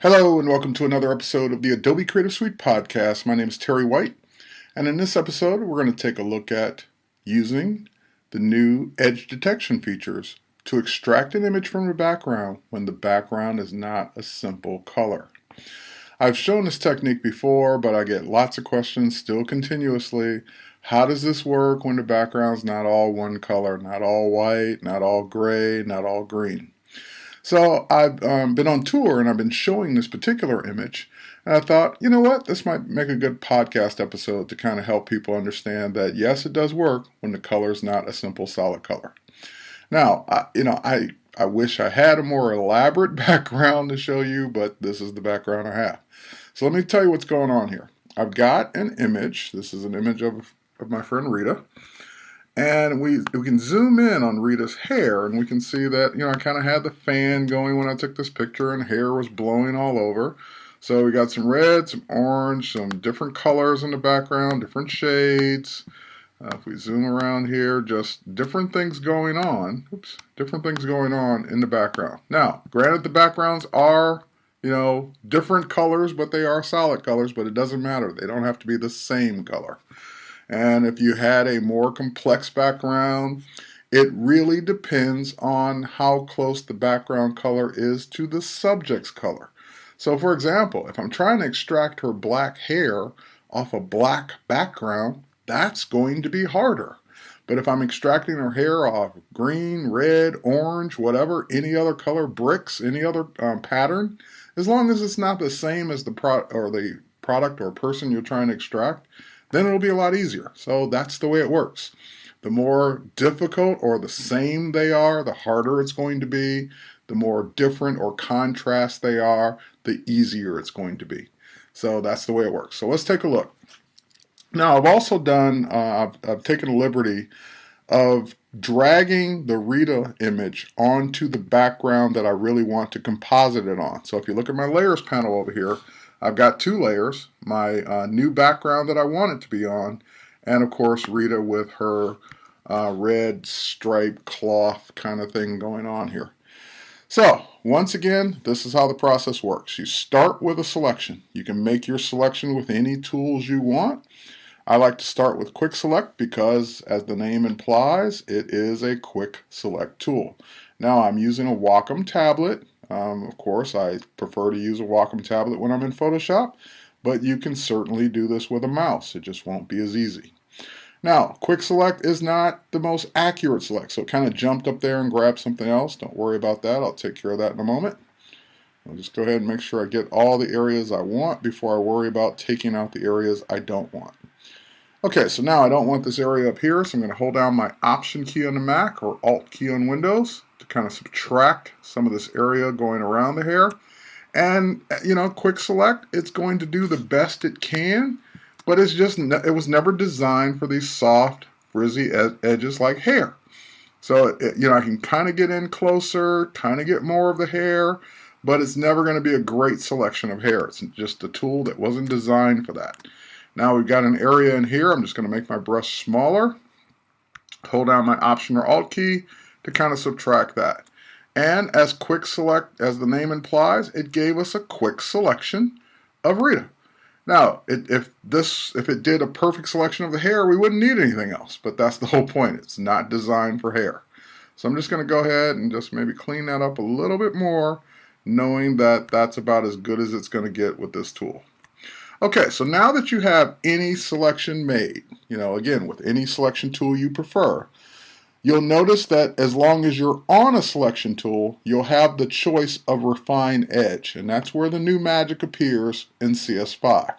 Hello and welcome to another episode of the Adobe Creative Suite podcast. My name is Terry White, and in this episode we're going to take a look at using the new edge detection features to extract an image from the background when the background is not a simple color. I've shown this technique before, but I get lots of questions still continuously. How does this work when the background's not all one color, not all white, not all gray, not all green? So I've been on tour and I've been showing this particular image, and I thought, you know what, this might make a good podcast episode to kind of help people understand that yes, it does work when the color is not a simple solid color. Now, I wish I had a more elaborate background to show you, but this is the background I have. So let me tell you what's going on here. I've got an image. This is an image of my friend Rita. And we can zoom in on Rita's hair, and we can see that, I kind of had the fan going when I took this picture, and hair was blowing all over. So we got some red, some orange, some different colors in the background, different shades. If we zoom around here, just different things going on. Different things going on in the background. Now, granted, the backgrounds are, different colors, but they are solid colors, but it doesn't matter. They don't have to be the same color. And if you had a more complex background, it really depends on how close the background color is to the subject's color. So for example, if I'm trying to extract her black hair off a black background, that's going to be harder. But if I'm extracting her hair off green, red, orange, whatever, any other color, bricks, any other pattern, as long as it's not the same as the product or person you're trying to extract, then it'll be a lot easier. So that's the way it works. The more difficult or the same they are, the harder it's going to be. The more different or contrast they are, the easier it's going to be. So that's the way it works. So let's take a look. Now I've also done, I've taken a liberty of dragging the Rita image onto the background that I really want to composite it on. So if you look at my layers panel over here, I've got two layers, my new background that I want it to be on, and of course Rita with her red striped cloth kind of thing going on here. So once again, this is how the process works. You start with a selection. You can make your selection with any tools you want. I like to start with Quick Select because, as the name implies, it is a quick select tool. Now I'm using a Wacom tablet. Of course, I prefer to use a Wacom tablet when I'm in Photoshop, but you can certainly do this with a mouse. It just won't be as easy. Now, Quick Select is not the most accurate select, so it kind of jumped up there and grabbed something else. Don't worry about that. I'll take care of that in a moment. I'll just go ahead and make sure I get all the areas I want before I worry about taking out the areas I don't want. Okay, so now I don't want this area up here, so I'm going to hold down my Option key on the Mac or Alt key on Windows to kind of subtract some of this area going around the hair. And, Quick Select, it's going to do the best it can, but it was never designed for these soft, frizzy edges like hair. So, I can kind of get in closer, kind of get more of the hair, but it's never going to be a great selection of hair. It's just a tool that wasn't designed for that. Now we've got an area in here. I'm just going to make my brush smaller. Hold down my Option or Alt key to kind of subtract that. And as Quick Select, as the name implies, it gave us a quick selection of Rita. Now, if it did a perfect selection of the hair, we wouldn't need anything else. But that's the whole point. It's not designed for hair. So I'm just going to go ahead and just maybe clean that up a little bit more, knowing that that's about as good as it's going to get with this tool. Okay, so now that you have any selection made, again, with any selection tool you prefer, you'll notice that as long as you're on a selection tool, you'll have the choice of Refine Edge, and that's where the new magic appears in CS5.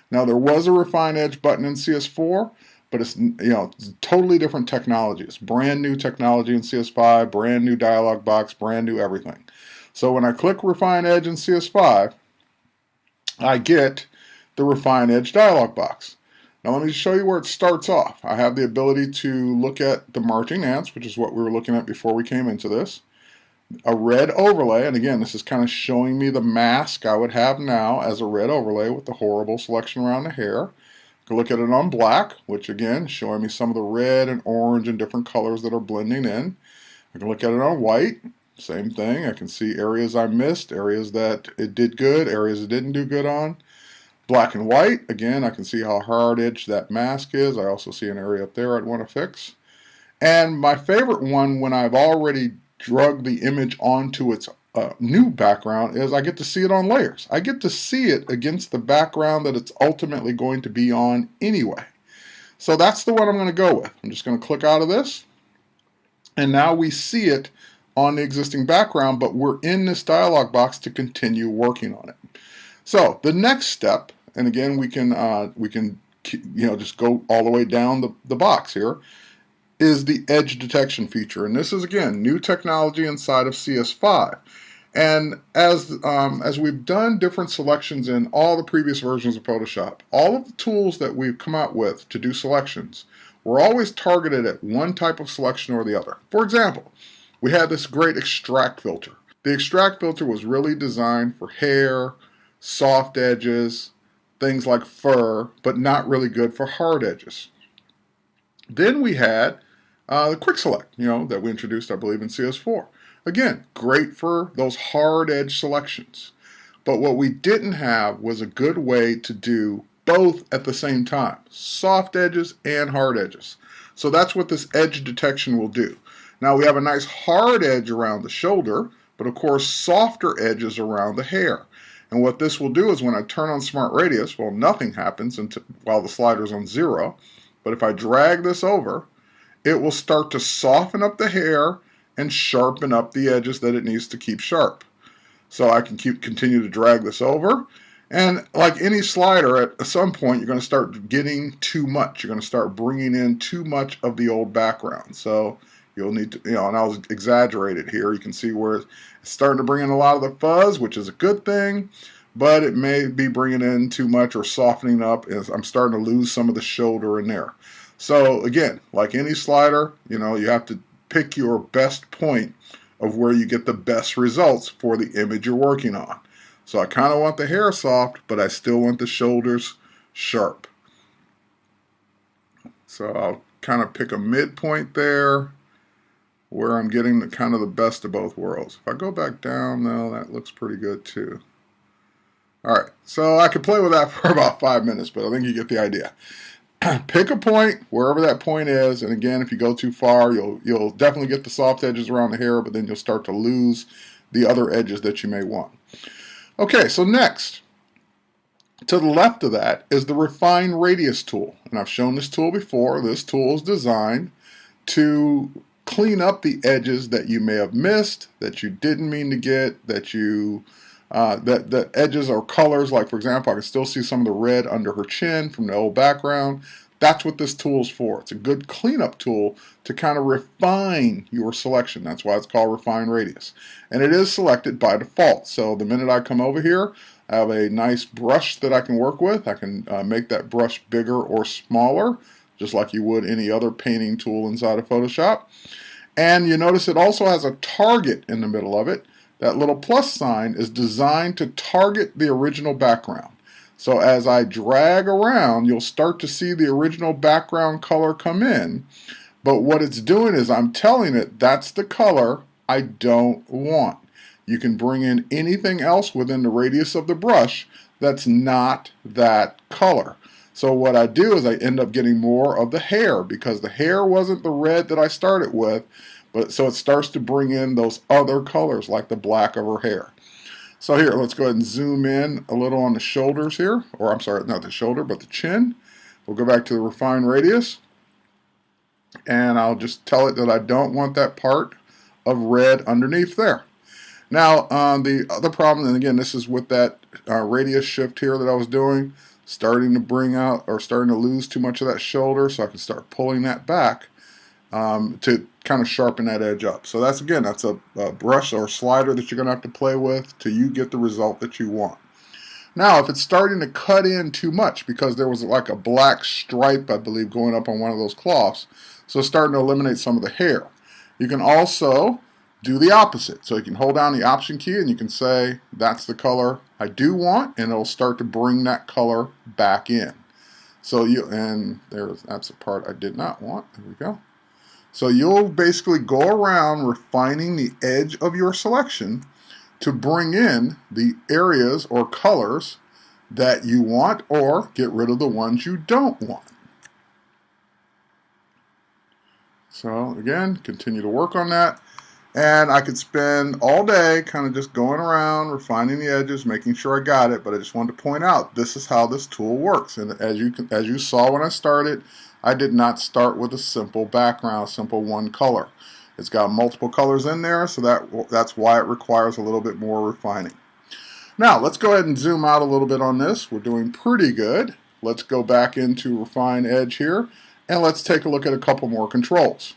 Now, there was a Refine Edge button in CS4, but it's totally different technology. It's brand new technology in CS5, brand new dialog box, brand new everything. So when I click Refine Edge in CS5, I get the Refine Edge dialog box. Now let me show you where it starts off. I have the ability to look at the marching ants, which is what we were looking at before we came into this. A red overlay, and again, this is kind of showing me the mask I would have now as a red overlay with the horrible selection around the hair. I can look at it on black, which again, showing me some of the red and orange and different colors that are blending in. I can look at it on white, same thing. I can see areas I missed, areas that it did good, areas it didn't do good on. Black and white, again, I can see how hard edged that mask is. I also see an area up there I'd want to fix. And my favorite one, when I've already drug the image onto its new background, is I get to see it on layers. I get to see it against the background that it's ultimately going to be on anyway. So that's the one I'm going to go with. I'm just going to click out of this. And now we see it on the existing background, but we're in this dialog box to continue working on it. So the next step, and again we can just go all the way down the box here, is the edge detection feature. And this is, again, new technology inside of CS5. And as we've done different selections in all the previous versions of Photoshop, all of the tools that we've come out with to do selections were always targeted at one type of selection or the other. For example, we had this great extract filter. The extract filter was really designed for hair, soft edges, things like fur, but not really good for hard edges. Then we had the quick select, that we introduced, I believe, in CS4. Again, great for those hard edge selections. But what we didn't have was a good way to do both at the same time, soft edges and hard edges. So that's what this edge detection will do. Now we have a nice hard edge around the shoulder, but of course softer edges around the hair. And what this will do is when I turn on Smart Radius, well, nothing happens while the slider's on 0. But if I drag this over, it will start to soften up the hair and sharpen up the edges that it needs to keep sharp. So I can continue to drag this over. And like any slider, at some point, you're going to start getting too much. You're going to start bringing in too much of the old background. So you'll need to, and I'll exaggerate it here. You can see where it's starting to bring in a lot of the fuzz, which is a good thing, but it may be bringing in too much or softening up as I'm starting to lose some of the shoulder in there. So again, like any slider, you have to pick your best point of where you get the best results for the image you're working on. So I kind of want the hair soft, but I still want the shoulders sharp. So I'll kind of pick a midpoint there where I'm getting kind of the best of both worlds. If I go back down, though, that looks pretty good too. All right, so I could play with that for about 5 minutes, but I think you get the idea. Pick a point, wherever that point is, and again, if you go too far, you'll definitely get the soft edges around the hair, but then you'll start to lose the other edges that you may want. Okay, so next, to the left of that is the Refine Radius tool, and I've shown this tool before. This tool is designed to clean up the edges that you may have missed, that you didn't mean to get, that edges or colors, like for example, I can still see some of the red under her chin from the old background. That's what this tool is for. It's a good cleanup tool to kind of refine your selection. That's why it's called Refine Radius. And it is selected by default. So the minute I come over here, I have a nice brush that I can work with. I can make that brush bigger or smaller, just like you would any other painting tool inside of Photoshop. And you notice it also has a target in the middle of it. That little plus sign is designed to target the original background. So as I drag around, you'll start to see the original background color come in. But what it's doing is I'm telling it that's the color I don't want. You can bring in anything else within the radius of the brush that's not that color. So what I do is I end up getting more of the hair because the hair wasn't the red that I started with. But so it starts to bring in those other colors like the black of her hair. So here, let's go ahead and zoom in a little on the shoulders here. Or I'm sorry, not the shoulder, but the chin. We'll go back to the Refine Radius. And I'll just tell it that I don't want that part of red underneath there. Now, the other problem, and again, this is with that radius shift here that I was doing, starting to bring out or starting to lose too much of that shoulder, so I can start pulling that back to kind of sharpen that edge up. So that's a brush or slider that you're going to have to play with till you get the result that you want. Now, if it's starting to cut in too much because there was like a black stripe, I believe, going up on one of those cloths, so it's starting to eliminate some of the hair. You can also do the opposite. So you can hold down the Option key and you can say, that's the color I do want, and it'll start to bring that color back in. So that's the part I did not want. There we go. So you'll basically go around refining the edge of your selection to bring in the areas or colors that you want or get rid of the ones you don't want. So again, continue to work on that. And I could spend all day kind of just going around, refining the edges, making sure I got it, but I just wanted to point out this is how this tool works. And as you saw when I started, I did not start with a simple background, simple one color. It's got multiple colors in there, so that's why it requires a little bit more refining. Now, let's go ahead and zoom out a little bit on this. We're doing pretty good. Let's go back into Refine Edge here, and let's take a look at a couple more controls.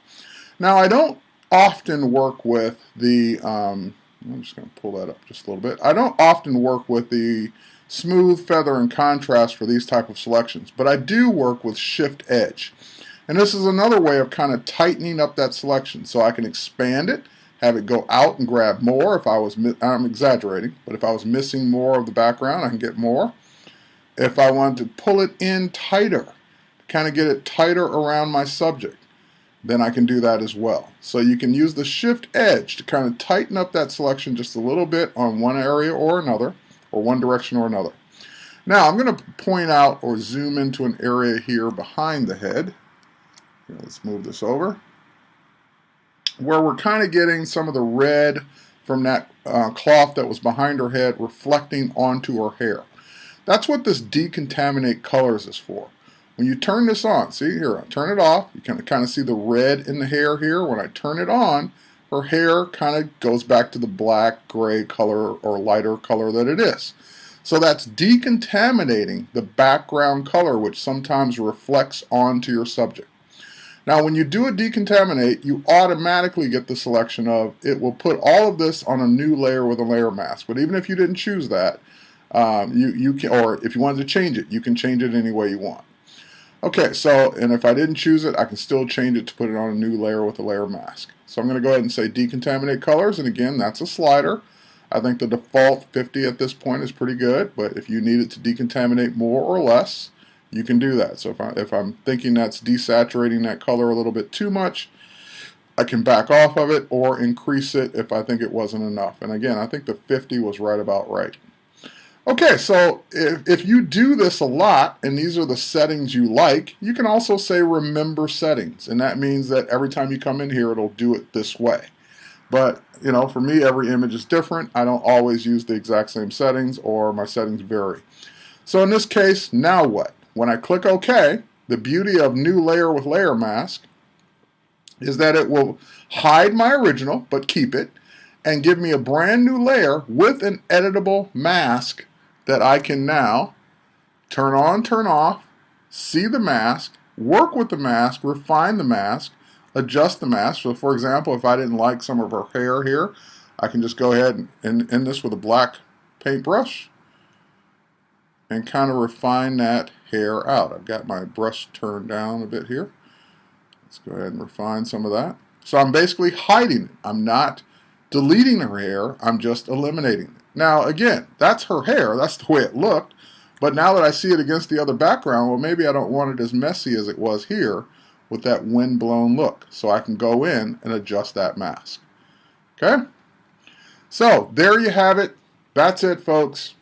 Now, I don't often work with the, I'm just going to pull that up just a little bit. I don't often work with the smooth, feather, and contrast for these type of selections, but I do work with Shift Edge. And this is another way of kind of tightening up that selection. So I can expand it, have it go out and grab more if I was, I'm exaggerating, but if I was missing more of the background, I can get more. If I wanted to pull it in tighter, kind of get it tighter around my subject, then I can do that as well. So you can use the Shift Edge to kind of tighten up that selection just a little bit on one area or another, or one direction or another. Now I'm going to point out or zoom into an area here behind the head. Here, let's move this over, where we're kind of getting some of the red from that cloth that was behind her head reflecting onto her hair. That's what this decontaminate colors is for. When you turn this on, see here, I turn it off, you can kind of see the red in the hair here. When I turn it on, her hair kind of goes back to the black, gray color or lighter color that it is. So that's decontaminating the background color, which sometimes reflects onto your subject. Now, when you do a decontaminate, you automatically get the selection of, it will put all of this on a new layer with a layer mask. But even if you didn't choose that, you can, or if you wanted to change it, you can change it any way you want. Okay, so, and if I didn't choose it, I can still change it to put it on a new layer with a layer mask. So I'm going to go ahead and say decontaminate colors, and again, that's a slider. I think the default 50 at this point is pretty good, but if you need it to decontaminate more or less, you can do that. So if I'm thinking that's desaturating that color a little bit too much, I can back off of it or increase it if I think it wasn't enough. And again, I think the 50 was right about right. Okay, so if you do this a lot, and these are the settings you like, you can also say remember settings, and that means that every time you come in here, it'll do it this way. But, you know, for me, every image is different. I don't always use the exact same settings, or my settings vary. So in this case, now what? When I click OK, the beauty of new layer with layer mask is that it will hide my original, but keep it, and give me a brand new layer with an editable mask that I can now turn on, turn off, see the mask, work with the mask, refine the mask, adjust the mask. So for example, if I didn't like some of her hair here, I can just go ahead and end this with a black paintbrush and kind of refine that hair out. I've got my brush turned down a bit here. Let's go ahead and refine some of that. So I'm basically hiding it. I'm not deleting her hair, I'm just eliminating it. Now again, that's her hair, that's the way it looked, but now that I see it against the other background, well, maybe I don't want it as messy as it was here with that wind-blown look. So I can go in and adjust that mask. Okay? So there you have it. That's it, folks.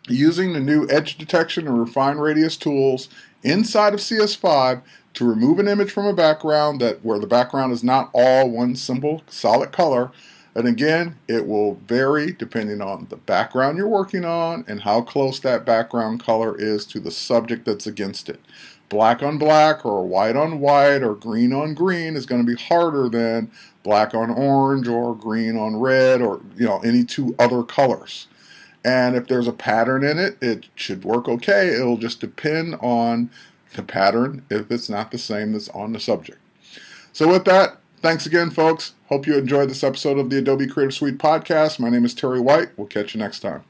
Using the new edge detection and refine radius tools inside of CS5 to remove an image from a background where the background is not all one simple solid color. And again, it will vary depending on the background you're working on and how close that background color is to the subject that's against it. Black on black or white on white or green on green is going to be harder than black on orange or green on red or any two other colors. And if there's a pattern in it, it should work okay. It'll just depend on the pattern if it's not the same that's on the subject. So with that, thanks again, folks. Hope you enjoyed this episode of the Adobe Creative Suite podcast. My name is Terry White. We'll catch you next time.